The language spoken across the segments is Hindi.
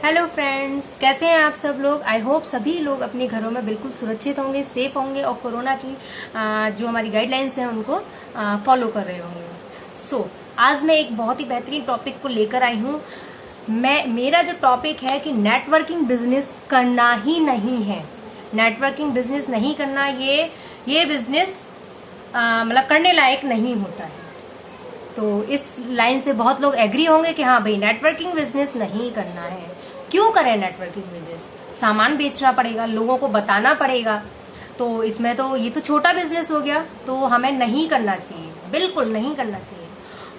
हेलो फ्रेंड्स, कैसे हैं आप सब लोग। आई होप सभी लोग अपने घरों में बिल्कुल सुरक्षित होंगे, सेफ होंगे और कोरोना की जो हमारी गाइडलाइंस हैं उनको फॉलो कर रहे होंगे। आज मैं एक बहुत ही बेहतरीन टॉपिक को लेकर आई हूँ। मेरा जो टॉपिक है कि नेटवर्किंग बिजनेस करना ही नहीं है। नेटवर्किंग बिजनेस नहीं करना, ये बिजनेस मतलब करने लायक नहीं होता है। तो इस लाइन से बहुत लोग एग्री होंगे कि हाँ भाई, नेटवर्किंग बिजनेस नहीं करना है। क्यों करें नेटवर्किंग बिजनेस? सामान बेचना पड़ेगा, लोगों को बताना पड़ेगा, तो इसमें तो ये तो छोटा बिजनेस हो गया, तो हमें नहीं करना चाहिए, बिल्कुल नहीं करना चाहिए।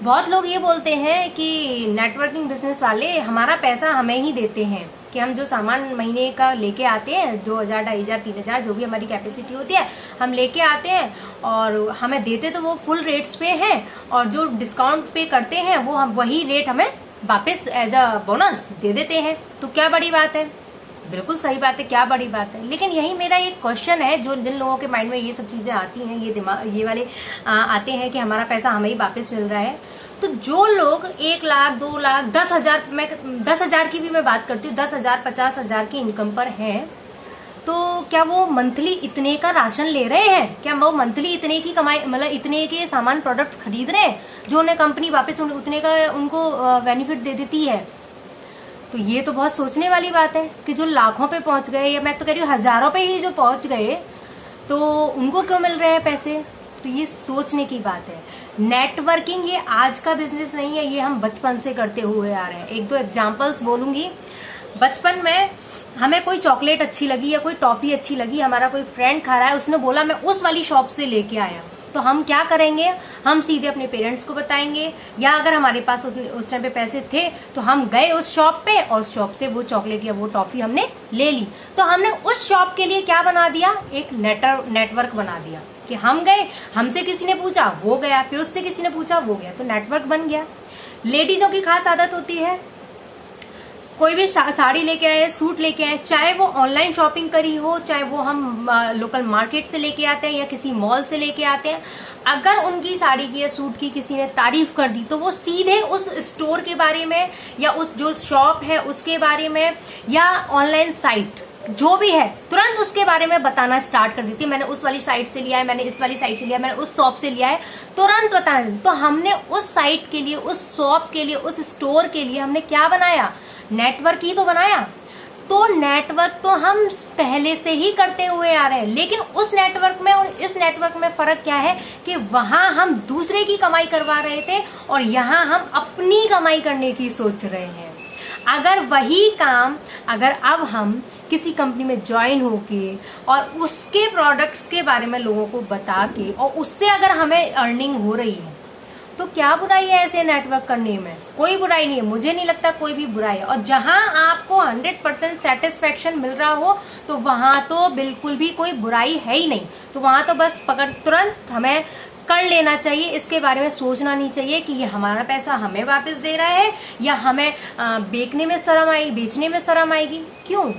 बहुत लोग ये बोलते हैं कि नेटवर्किंग बिजनेस वाले हमारा पैसा हमें ही देते हैं, कि हम जो सामान महीने का लेके आते हैं 2000, 2500, 3000 जो भी हमारी कैपेसिटी होती है, हम लेके आते हैं और हमें देते तो वो फुल रेट्स पे हैं, और जो डिस्काउंट पे करते हैं वो हम वही रेट हमें वापस एज अ बोनस दे देते हैं। तो क्या बड़ी बात है? बिल्कुल सही बात है, क्या बड़ी बात है। लेकिन यही मेरा एक क्वेश्चन है, जो जिन लोगों के माइंड में ये सब चीजें आती हैं, ये वाले आते हैं कि हमारा पैसा हमें ही वापस मिल रहा है। तो जो लोग 1 लाख, 2 लाख, 10,000, मैं 10,000 की भी मैं बात करती हूँ, 10,000, 50,000 की इनकम पर हैं, तो क्या वो मंथली इतने का राशन ले रहे हैं? क्या वो मंथली इतने की कमाई, मतलब इतने के सामान प्रोडक्ट खरीद रहे हैं जो उन्हें कंपनी वापस उतने का उनको बेनिफिट दे देती है? तो ये तो बहुत सोचने वाली बात है कि जो लाखों पे पहुंच गए, या मैं तो कह रही हूँ हजारों पे ही जो पहुंच गए, तो उनको क्यों मिल रहे हैं पैसे? तो ये सोचने की बात है। नेटवर्किंग ये आज का बिजनेस नहीं है, ये हम बचपन से करते हुए आ रहे हैं। 1-2 एग्जांपल्स बोलूंगी। बचपन में हमें कोई चॉकलेट अच्छी लगी या कोई टॉफी अच्छी लगी, हमारा कोई फ्रेंड खा रहा है, उसने बोला मैं उस वाली शॉप से लेके आया, तो हम क्या करेंगे? हम सीधे अपने पेरेंट्स को बताएंगे, या अगर हमारे पास उस टाइम पे पैसे थे तो हम गए उस शॉप पे और उस शॉप से वो चॉकलेट या वो टॉफी हमने ले ली। तो हमने उस शॉप के लिए क्या बना दिया? एक नेटवर्क बना दिया कि हम गए, हमसे किसी ने पूछा वो गया, फिर उससे किसी ने पूछा वो गया, तो नेटवर्क बन गया। लेडीजों की खास आदत होती है, कोई भी साड़ी लेके आए, सूट लेके आए, चाहे वो ऑनलाइन शॉपिंग करी हो, चाहे वो हम लोकल मार्केट से लेके आते हैं या किसी मॉल से लेके आते हैं, अगर उनकी साड़ी की या सूट की किसी ने तारीफ कर दी तो वो सीधे उस स्टोर के बारे में या उस जो शॉप है उसके बारे में या ऑनलाइन साइट जो भी है, तुरंत उसके बारे में बताना स्टार्ट कर देती है। मैंने उस वाली साइट से लिया है, मैंने इस वाली साइट से लिया है, मैंने उस शॉप से लिया है, तुरंत बताना। तो हमने उस साइट के लिए, उस शॉप के लिए, उस स्टोर के लिए हमने क्या बनाया? नेटवर्क ही तो बनाया। तो नेटवर्क तो हम पहले से ही करते हुए आ रहे हैं, लेकिन उस नेटवर्क में और इस नेटवर्क में फर्क क्या है कि वहां हम दूसरे की कमाई करवा रहे थे और यहाँ हम अपनी कमाई करने की सोच रहे हैं। अगर वही काम अगर अब हम किसी कंपनी में ज्वाइन होके और उसके प्रोडक्ट्स के बारे में लोगों को बता के और उससे अगर हमें अर्निंग हो रही है, तो क्या बुराई है ऐसे नेटवर्क करने में? कोई बुराई नहीं है, मुझे नहीं लगता कोई भी बुराई है। और जहां आपको 100% सेटिस्फेक्शन मिल रहा हो, तो वहां तो बिल्कुल भी कोई बुराई है ही नहीं। तो वहां तो बस पकड़ तुरंत हमें कर लेना चाहिए, इसके बारे में सोचना नहीं चाहिए कि ये हमारा पैसा हमें वापस दे रहा है या हमें बेचने में शर्म आएगी। क्यों?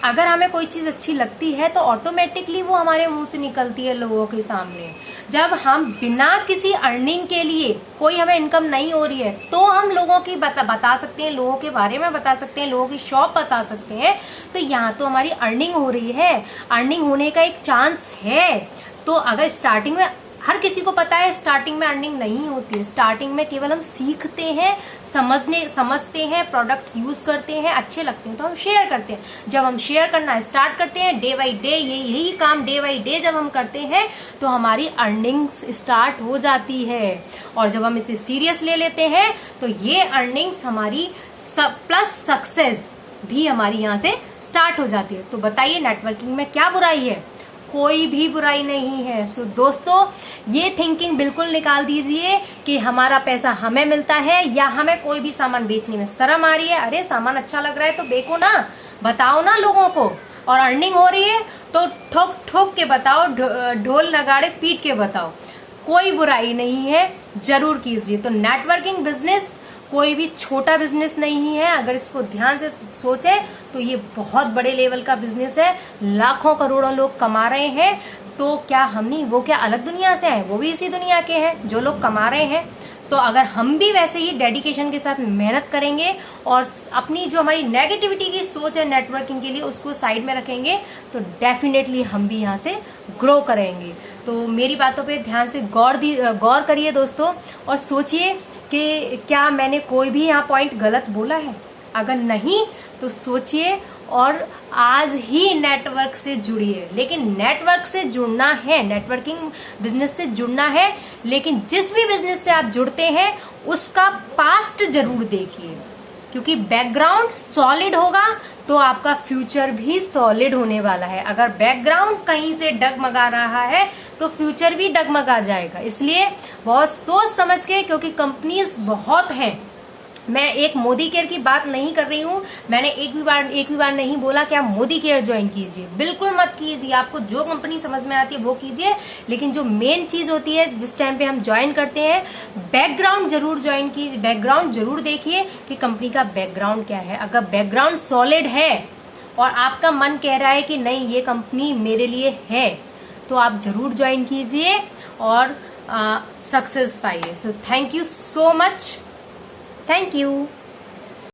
अगर हमें कोई चीज अच्छी लगती है तो ऑटोमेटिकली वो हमारे मुंह से निकलती है लोगों के सामने। जब हम बिना किसी अर्निंग के लिए, कोई हमें इनकम नहीं हो रही है, तो हम लोगों की बता सकते हैं, लोगों के बारे में बता सकते हैं, लोगों की शॉप बता सकते हैं, तो यहाँ तो हमारी अर्निंग हो रही है, अर्निंग होने का एक चांस है। तो अगर स्टार्टिंग में, हर किसी को पता है स्टार्टिंग में अर्निंग नहीं होती है, स्टार्टिंग में केवल हम सीखते हैं, समझते हैं, प्रोडक्ट्स यूज करते हैं, अच्छे लगते हैं तो हम शेयर करते हैं। जब हम शेयर करना स्टार्ट करते हैं, डे बाई डे यही काम डे बाई डे जब हम करते हैं, तो हमारी अर्निंग स्टार्ट हो जाती है। और जब हम इसे सीरियस ले लेते हैं तो ये अर्निंग्स हमारी प्लस सक्सेस भी हमारी यहाँ से स्टार्ट हो जाती है। तो बताइए, नेटवर्किंग में क्या बुराई है? कोई भी बुराई नहीं है। सो दोस्तों, ये थिंकिंग बिल्कुल निकाल दीजिए कि हमारा पैसा हमें मिलता है या हमें कोई भी सामान बेचने में शर्म आ रही है। अरे सामान अच्छा लग रहा है तो बेचो ना, बताओ ना लोगों को। और अर्निंग हो रही है तो ठोक ठोक के बताओ, ढोल नगाड़े पीट के बताओ। कोई बुराई नहीं है, जरूर कीजिए। तो नेटवर्किंग बिजनेस कोई भी छोटा बिजनेस नहीं है। अगर इसको ध्यान से सोचे तो ये बहुत बड़े लेवल का बिजनेस है, लाखों करोड़ों लोग कमा रहे हैं। तो क्या हम नहीं, वो क्या अलग दुनिया से हैं? वो भी इसी दुनिया के हैं जो लोग कमा रहे हैं। तो अगर हम भी वैसे ही डेडिकेशन के साथ मेहनत करेंगे और अपनी जो हमारी नेगेटिविटी की सोच है नेटवर्किंग के लिए उसको साइड में रखेंगे तो डेफिनेटली हम भी यहाँ से ग्रो करेंगे। तो मेरी बातों पे ध्यान से गौर करिए दोस्तों, और सोचिए कि क्या मैंने कोई भी यहाँ पॉइंट गलत बोला है। अगर नहीं तो सोचिए और आज ही नेटवर्क से जुड़िए। लेकिन नेटवर्क से जुड़ना है, नेटवर्किंग बिजनेस से जुड़ना है, लेकिन जिस भी बिजनेस से आप जुड़ते हैं उसका पास्ट जरूर देखिए, क्योंकि बैकग्राउंड सॉलिड होगा तो आपका फ्यूचर भी सॉलिड होने वाला है। अगर बैकग्राउंड कहीं से डगमगा रहा है तो फ्यूचर भी डगमगा जाएगा। इसलिए बहुत सोच समझ के, क्योंकि कंपनीज बहुत हैं, मैं एक मोदी केयर की बात नहीं कर रही हूँ। मैंने एक भी बार नहीं बोला कि आप मोदी केयर ज्वाइन कीजिए, बिल्कुल मत कीजिए। आपको जो कंपनी समझ में आती है वो कीजिए, लेकिन जो मेन चीज होती है जिस टाइम पे हम ज्वाइन करते हैं, बैकग्राउंड जरूर ज्वाइन कीजिए, बैकग्राउंड जरूर देखिए कि कंपनी का बैकग्राउंड क्या है। अगर बैकग्राउंड सॉलिड है और आपका मन कह रहा है कि नहीं ये कंपनी मेरे लिए है, तो आप जरूर ज्वाइन कीजिए और सक्सेस पाइए। So thank you so much. Thank you.